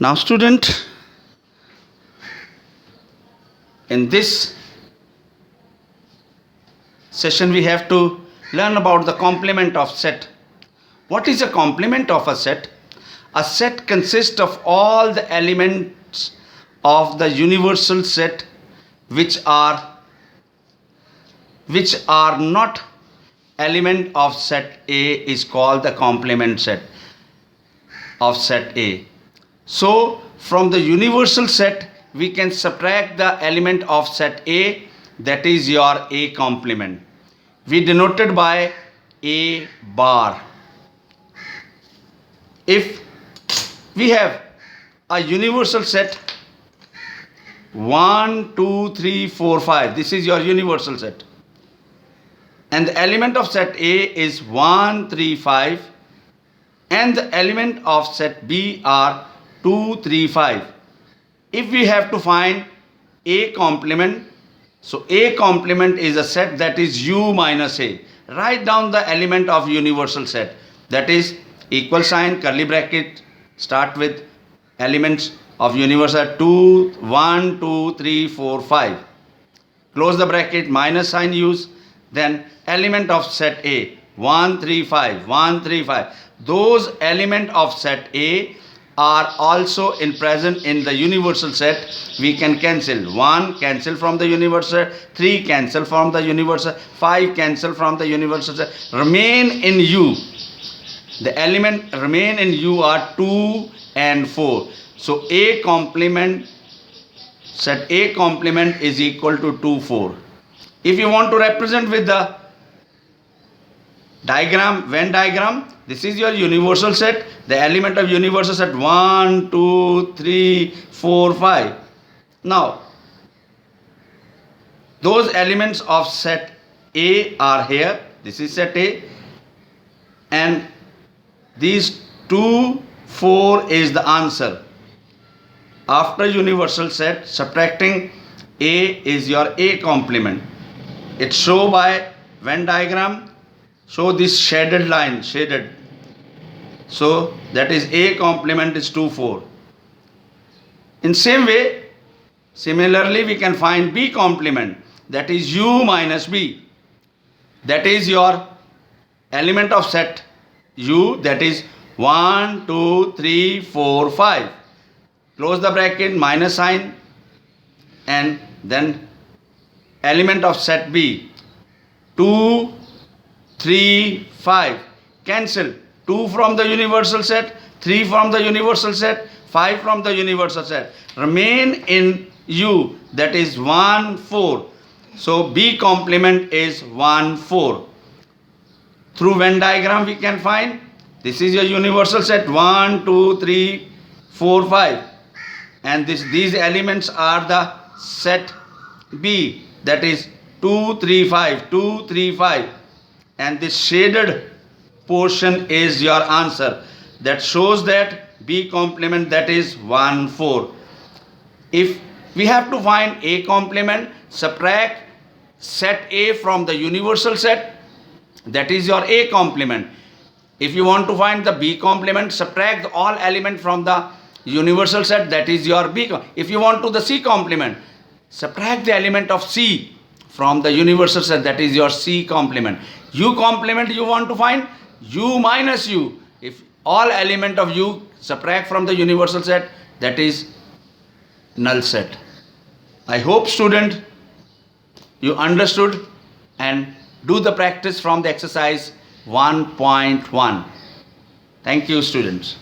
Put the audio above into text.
Now student, in this session we have to learn about the complement of set. What is a complement of a set? A set consists of all the elements of the universal set which are not element of set A is called the complement set of set A. So from the universal set we can subtract the element of set A, that is your A complement. We denoted by A bar. If we have a universal set 1, 2, 3, 4, 5, this is your universal set, and the element of set A is 1, 3, 5, and the element of set B are 2, 3, 5. If we have to find A complement, so A complement is a set that is U minus A. Write down the element of universal set, that is equal sign, curly bracket, start with elements of universal 2, 1, 2, 3, 4, 5. Close the bracket, minus sign use, then element of set A 1, 3, 5, 1, 3, 5. Those element of set A are also present in the universal set. We can cancel 1, cancel from the universal, 3 cancel from the universal, 5 cancel from the universal set. Remain in U. The element remain in U are 2 and 4. So A complement, set A complement is equal to 2, 4. If you want to represent with the diagram, Venn diagram, this is your universal set. The element of universal set 1, 2, 3, 4, 5. Now, those elements of set A are here. This is set A. And these 2, 4 is the answer. After universal set, subtracting A is your A complement. It's shown by Venn diagram. Show this shaded line, shaded. So that is A complement is 2, 4. In same way, similarly we can find B complement, that is U minus B. That is your element of set U, that is 1, 2, 3, 4, 5. Close the bracket, minus sign, and then element of set B 2, 3, 5. Cancel 2 from the universal set, 3 from the universal set, 5 from the universal set. Remain in U, that is 1, 4. So B complement is 1, 4. Through Venn diagram we can find this is your universal set 1, 2, 3, 4, 5. And these elements are the set B, that is 2, 3, 5, 2, 3, 5. And this shaded portion is your answer. That shows that B complement, that is 1, 4. If we have to find A complement, subtract set A from the universal set, that is your A complement. If you want to find the B complement, subtract all element from the universal set, that is your B. If you want to the C complement, subtract the element of C from the universal set, that is your C complement. U complement you want to find, U minus U. If all element of U subtract from the universal set, that is null set. I hope student you understood, and do the practice from the exercise 1.1. Thank you students.